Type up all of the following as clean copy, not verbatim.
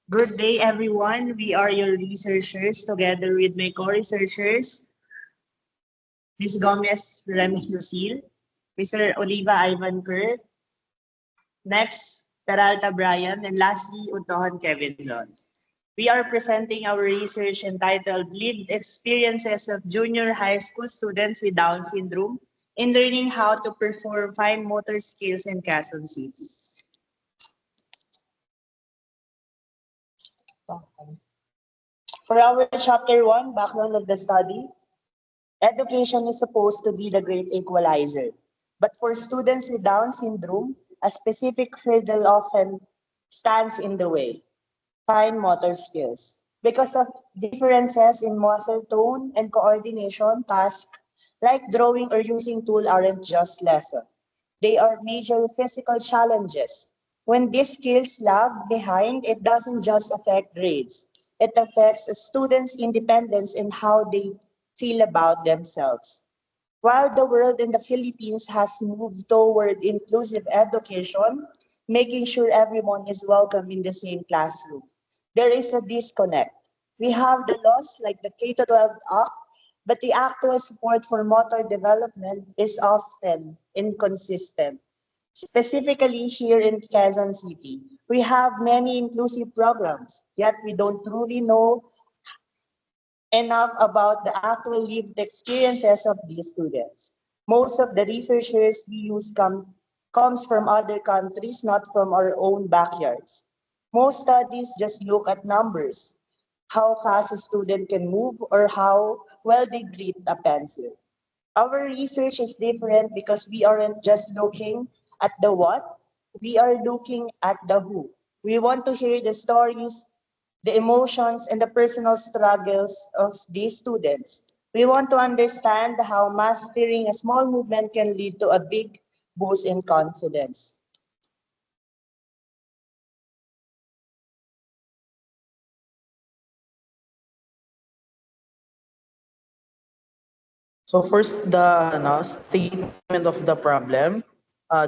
Good day, everyone. We are your researchers together with my co-researchers, Ms. Gomez Remis Lucille, Mr. Oliva Ivan Kurt, next, Peralta Brian, and lastly, Utohan Kevin Lon. We are presenting our research entitled Lived Experiences of Junior High School Students with Down Syndrome in Learning How to Perform Fine Motor Skills in Quezon City. For our chapter 1, background of the study, education is supposed to be the great equalizer. But for students with Down syndrome, a specific hurdle often stands in the way: fine motor skills. Because of differences in muscle tone and coordination, tasks like drawing or using tool aren't just lesson. They are major physical challenges. When these skills lag behind, it doesn't just affect grades. It affects a students' independence and how they feel about themselves. While the world in the Philippines has moved toward inclusive education, making sure everyone is welcome in the same classroom, there is a disconnect. We have the laws like the K-12 Act, but the actual support for motor development is often inconsistent. Specifically here in Quezon City, we have many inclusive programs, yet we don't truly know enough about the actual lived experiences of these students. Most of the researchers we use comes from other countries, not from our own backyards. Most studies just look at numbers, how fast a student can move or how well they grip a pencil. Our research is different because we aren't just looking at the what, we are looking at the who. We want to hear the stories, the emotions, and the personal struggles of these students. We want to understand how mastering a small movement can lead to a big boost in confidence. So first, the statement of the problem.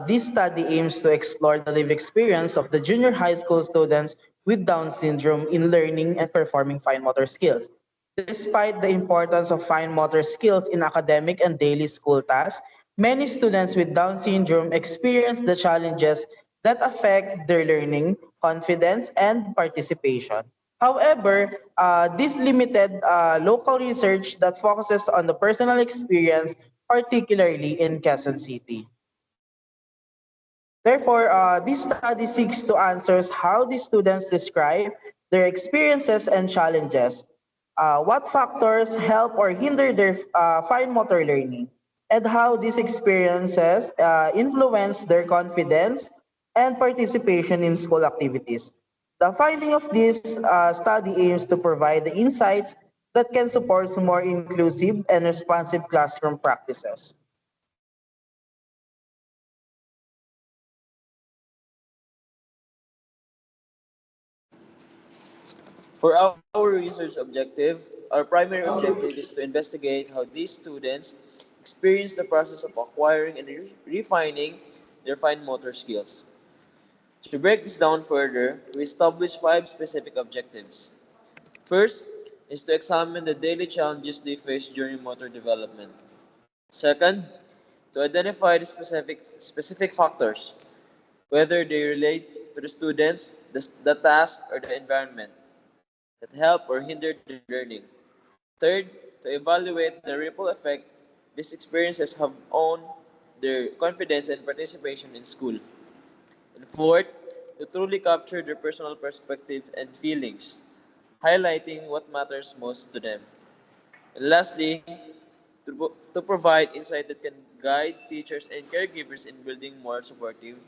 This study aims to explore the lived experience of the junior high school students with Down syndrome in learning and performing fine motor skills. Despite the importance of fine motor skills in academic and daily school tasks, many students with Down syndrome experience the challenges that affect their learning, confidence, and participation. However, this limited local research that focuses on the personal experience, particularly in Quezon City. Therefore, this study seeks to answer how the students describe their experiences and challenges, what factors help or hinder their fine motor learning, and how these experiences influence their confidence and participation in school activities. The finding of this study aims to provide the insights that can support more inclusive and responsive classroom practices. For our research objective, our primary objective is to investigate how these students experience the process of acquiring and refining their fine motor skills. To break this down further, we established five specific objectives. First is to examine the daily challenges they face during motor development. Second, to identify the specific factors, whether they relate to the students, the task, or the environment, that help or hinder their learning. Third, to evaluate the ripple effect these experiences have on their confidence and participation in school. And fourth, to truly capture their personal perspectives and feelings, highlighting what matters most to them. And lastly, to provide insight that can guide teachers and caregivers in building more supportive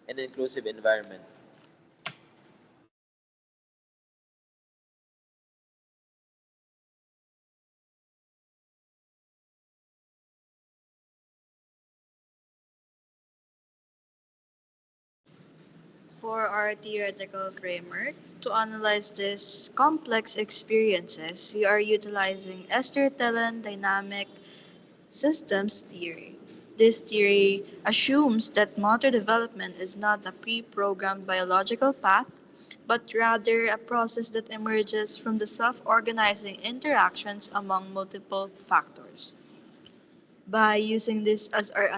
and inclusive environment. For our theoretical framework, to analyze these complex experiences, we are utilizing Esther Tellen dynamic systems theory. This theory assumes that motor development is not a pre programmed biological path, but rather a process that emerges from the self organizing interactions among multiple factors. By using this as our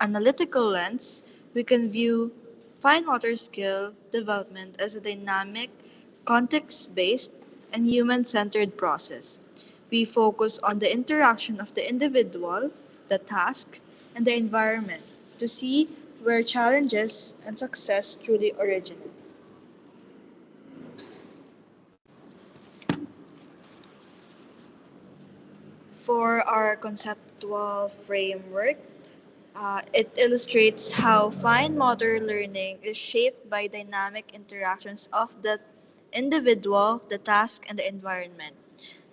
analytical lens, we can view fine motor skill development as a dynamic, context based, and human centered process. We focus on the interaction of the individual, the task, and the environment to see where challenges and success truly originate. For our conceptual framework, it illustrates how fine motor learning is shaped by dynamic interactions of the individual, the task, and the environment.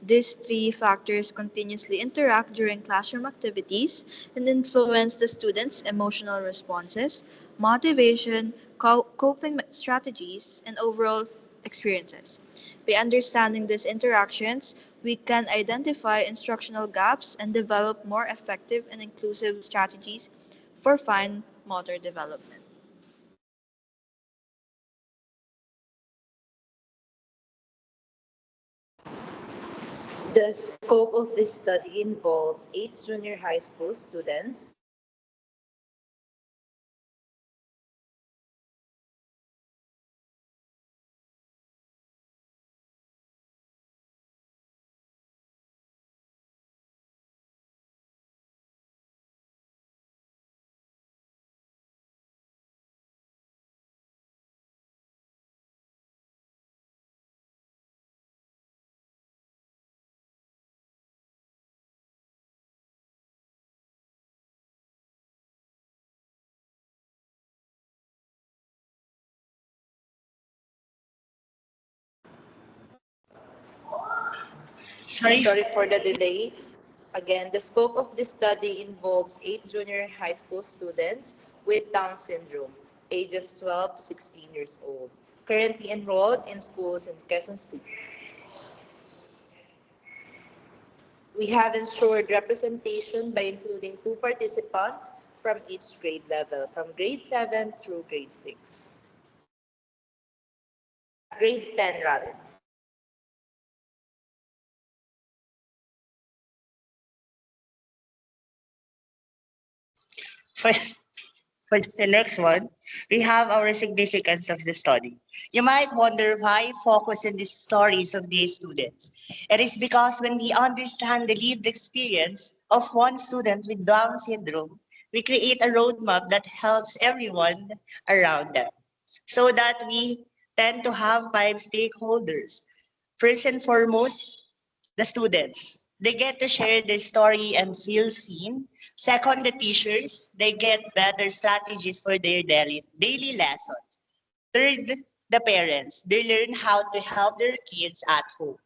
These three factors continuously interact during classroom activities and influence the students' emotional responses, motivation, coping strategies, and overall experiences. By understanding these interactions, we can identify instructional gaps and develop more effective and inclusive strategies for fine motor development. The scope of this study involves 8 junior high school students. Sorry. Sorry for the delay. Again, the scope of this study involves 8 junior high school students with Down syndrome, ages 12 to 16 years old, currently enrolled in schools in Quezon City. We have ensured representation by including 2 participants from each grade level, from grade 7 through grade 6. Grade 10 rather. For, for the next one, we have our significance of the study. You might wonder why focus on the stories of these students. It is because when we understand the lived experience of one student with Down syndrome, we create a roadmap that helps everyone around them. So that we tend to have 5 stakeholders. First and foremost, the students. They get to share their story and feel seen. Second, the teachers. They get better strategies for their daily lessons. Third, the parents. They learn how to help their kids at home.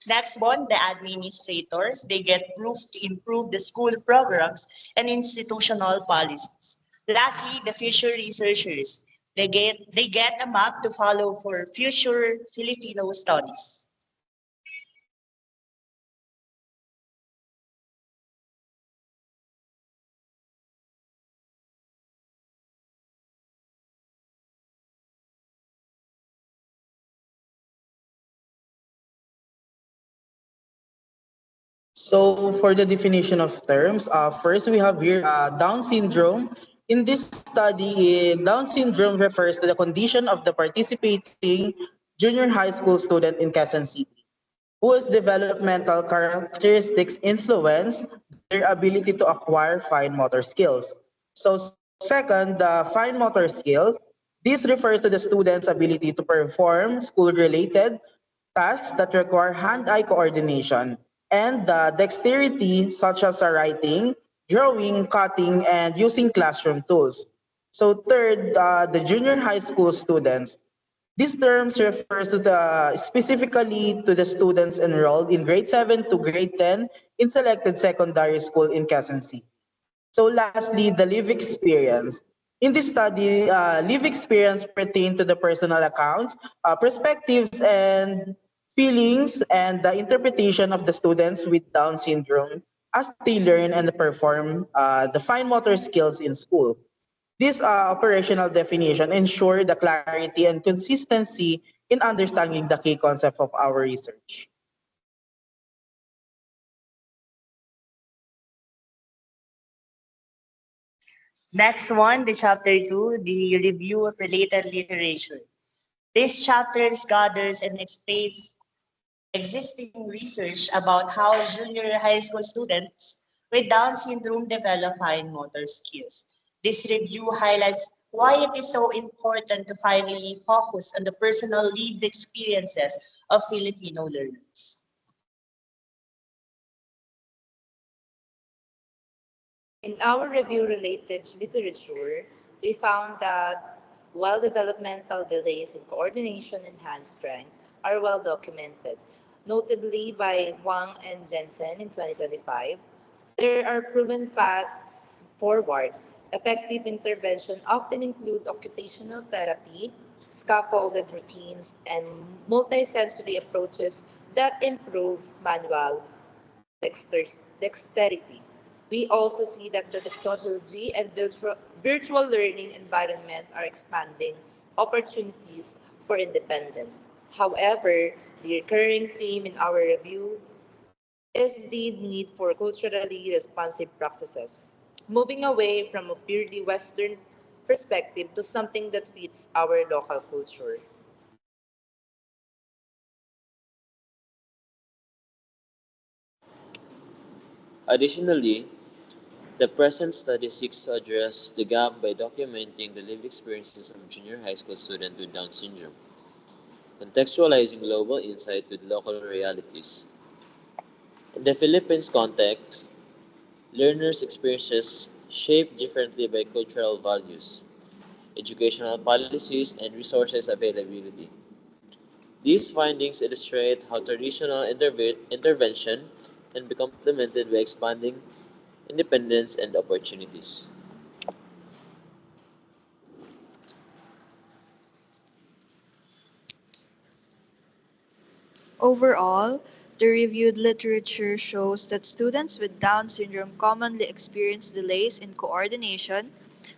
Next one, the administrators. They get proof to improve the school programs and institutional policies. Lastly, the future researchers. They get a map to follow for future Filipino studies. So for the definition of terms, first we have here Down syndrome. In this study, Down syndrome refers to the condition of the participating junior high school student in Quezon City, whose developmental characteristics influence their ability to acquire fine motor skills. So second, the fine motor skills. This refers to the student's ability to perform school-related tasks that require hand-eye coordination and dexterity such as writing, drawing, cutting, and using classroom tools. So third, the junior high school students. These terms refers to specifically to the students enrolled in grade 7 to grade 10 in selected secondary school in Quezon City. So lastly, the live experience. In this study, live experience pertain to the personal accounts, perspectives, and feelings and the interpretation of the students with Down syndrome as they learn and perform the fine motor skills in school. This operational definition ensure the clarity and consistency in understanding the key concept of our research. Next one, the chapter 2, the review of related literature. This chapter gathers and explains existing research about how junior high school students with Down syndrome develop fine motor skills. This review highlights why it is so important to finally focus on the personal lived experiences of Filipino learners. In our review related to literature, we found that while developmental delays in coordination and hand strength are well documented, notably by Wang and Jensen in 2025, there are proven paths forward. Effective intervention often include occupational therapy, scaffolded routines, and multisensory approaches that improve manual dexterity. We also see that the technology and virtual learning environments are expanding opportunities for independence. However, the recurring theme in our review is the need for culturally responsive practices, moving away from a purely Western perspective to something that fits our local culture. Additionally, the present study seeks to address the gap by documenting the lived experiences of junior high school students with Down syndrome, contextualizing global insight with local realities. In the Philippines context, learners' experiences shaped differently by cultural values, educational policies, and resources availability. These findings illustrate how traditional intervention can be complemented by expanding independence and opportunities. Overall, the reviewed literature shows that students with Down syndrome commonly experience delays in coordination,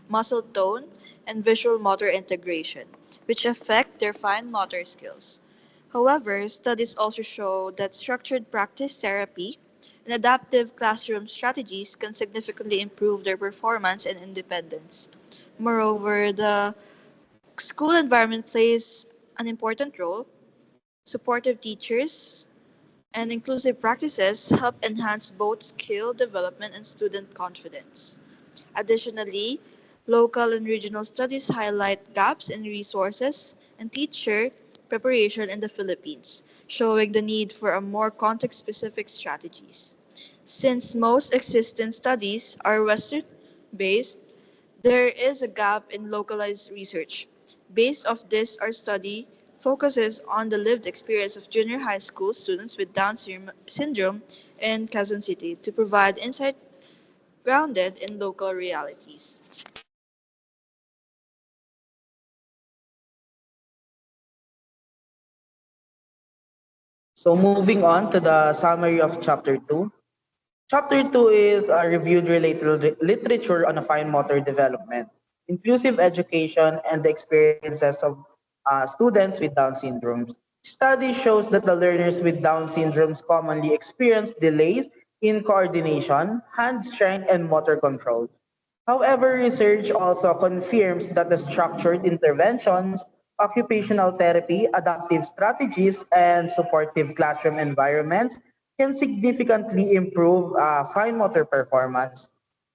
muscle tone, and visual motor integration, which affect their fine motor skills. However, studies also show that structured practice therapy and adaptive classroom strategies can significantly improve their performance and independence. Moreover, the school environment plays an important role. Supportive teachers and inclusive practices help enhance both skill development and student confidence. Additionally, local and regional studies highlight gaps in resources and teacher preparation in the Philippines, showing the need for a more context specific strategies. Since most existing studies are Western based, there is a gap in localized research. Based off this, our study focuses on the lived experience of junior high school students with syndrome in Quezon City to provide insight grounded in local realities. So moving on to the summary of chapter 2. Chapter 2 is a reviewed related literature on a fine motor development, inclusive education, and the experiences of students with Down syndrome. Study shows that the learners with Down syndromes commonly experience delays in coordination, hand strength, and motor control. However, research also confirms that the structured interventions, occupational therapy, adaptive strategies, and supportive classroom environments can significantly improve fine motor performance.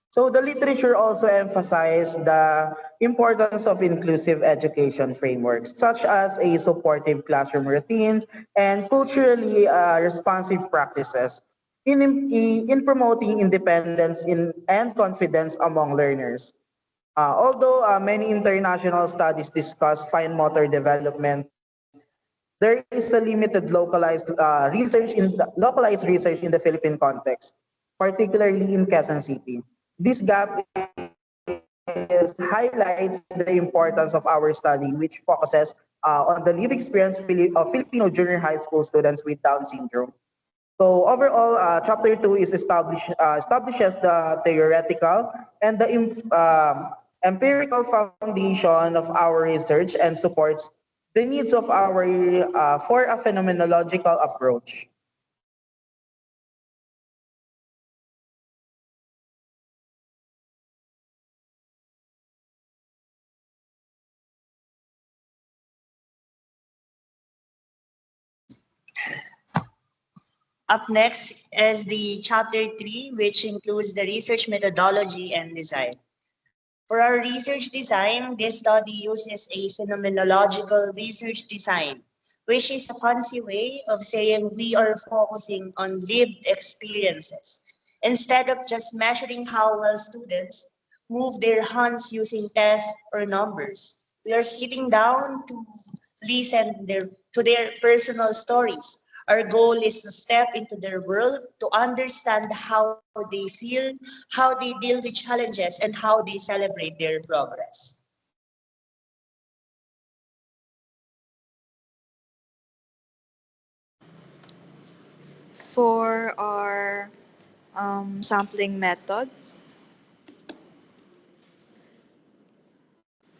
So the literature also emphasized the importance of inclusive education frameworks, such as a supportive classroom routines and culturally responsive practices in promoting independence and confidence among learners. Although many international studies discuss fine motor development, there is a limited localized research in the Philippine context, particularly in Quezon City. This gap highlights the importance of our study, which focuses on the lived experience of Filipino junior high school students with Down syndrome. So overall, chapter 2 is establishes the theoretical and the empirical foundation of our research and supports the needs of our for a phenomenological approach. Up next is the chapter 3, which includes the research methodology and design. For our research design, this study uses a phenomenological research design, which is a fancy way of saying we are focusing on lived experiences instead of just measuring how well students move their hands using tests or numbers. We are sitting down to listen to their personal stories. Our goal is to step into their world to understand how they feel, how they deal with challenges, and how they celebrate their progress. For our sampling method,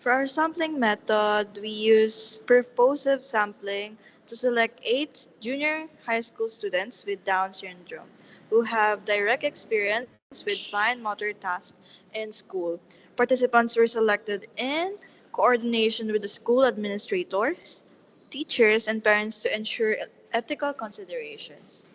For our sampling method, we use purposive sampling to select 8 junior high school students with Down syndrome who have direct experience with fine motor tasks in school. Participants were selected in coordination with the school administrators, teachers, and parents to ensure ethical considerations.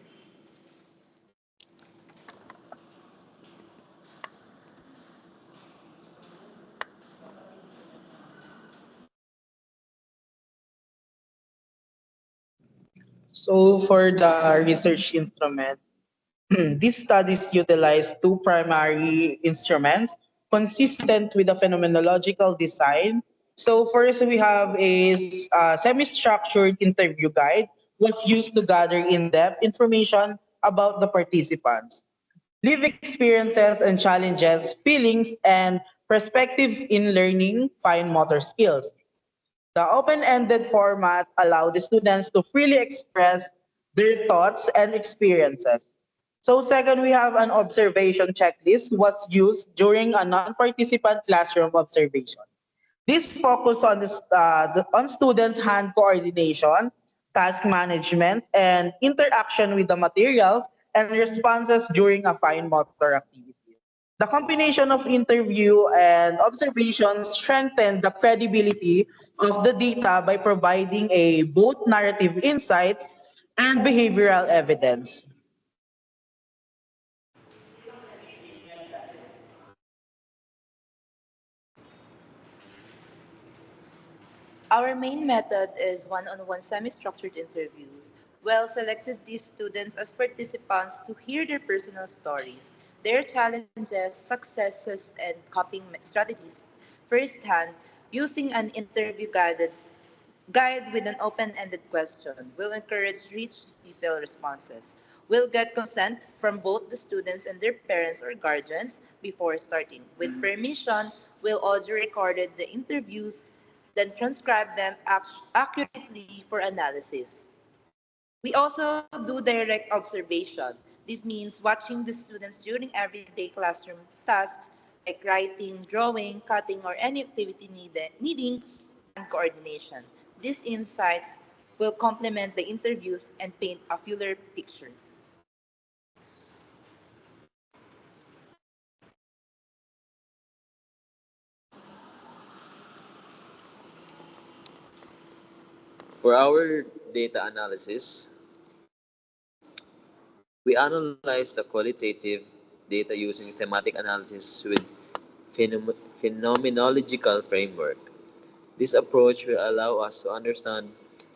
So for the research instrument, these studies utilize two primary instruments consistent with a phenomenological design. So first we have a semi-structured interview guide was used to gather in-depth information about the participants, live experiences and challenges, feelings, and perspectives in learning fine motor skills. The open-ended format allowed the students to freely express their thoughts and experiences. So second, we have an observation checklist was used during a non-participant classroom observation. This focus on on students' hand coordination, task management, and interaction with the materials and responses during a fine motor activity. The combination of interview and observation strengthened the credibility of the data by providing a both narrative insights and behavioral evidence. Our main method is one-on-one semi-structured interviews. Well selected these students as participants to hear their personal stories, their challenges, successes, and coping strategies firsthand using an interview guide with an open-ended question. Will encourage rich, detailed responses. Will get consent from both the students and their parents or guardians before starting. With permission, will audio recorded the interviews, then transcribe them accurately for analysis. We also do direct observation. This means watching the students during everyday classroom tasks like writing, drawing, cutting, or any activity needing hand coordination. These insights will complement the interviews and paint a fuller picture. For our data analysis, we analyze the qualitative data using thematic analysis with phenomenological framework. This approach will allow us to understand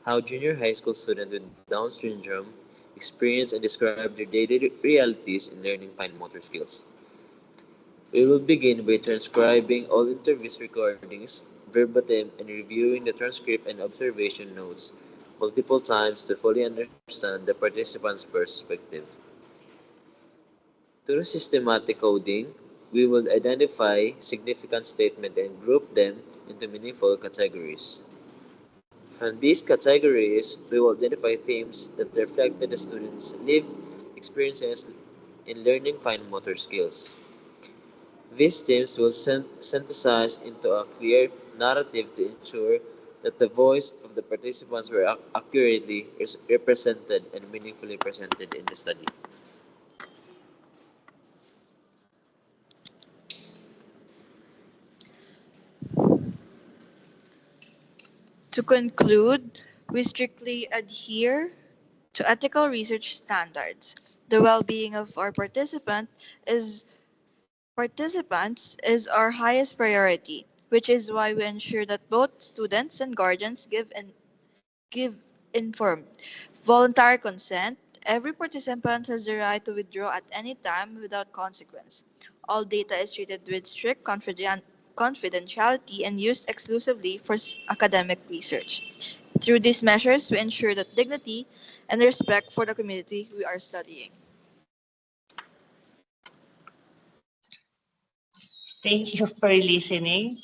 how junior high school students with Down syndrome experience and describe their daily realities in learning fine motor skills. We will begin by transcribing all interviews recordings verbatim and reviewing the transcript and observation notes multiple times to fully understand the participant's perspective. Through systematic coding, we will identify significant statements and group them into meaningful categories. From these categories, we will identify themes that reflect the students' lived experiences in learning fine motor skills. These themes will synthesize into a clear narrative to ensure that the voice of the participants were accurately represented and meaningfully presented in the study. To conclude, we strictly adhere to ethical research standards. The well-being of our participants is our highest priority, which is why we ensure that both students and guardians give informed, voluntary consent. Every participant has the right to withdraw at any time without consequence. All data is treated with strict confidentiality and used exclusively for academic research. Through these measures, we ensure that dignity and respect for the community we are studying. Thank you for listening.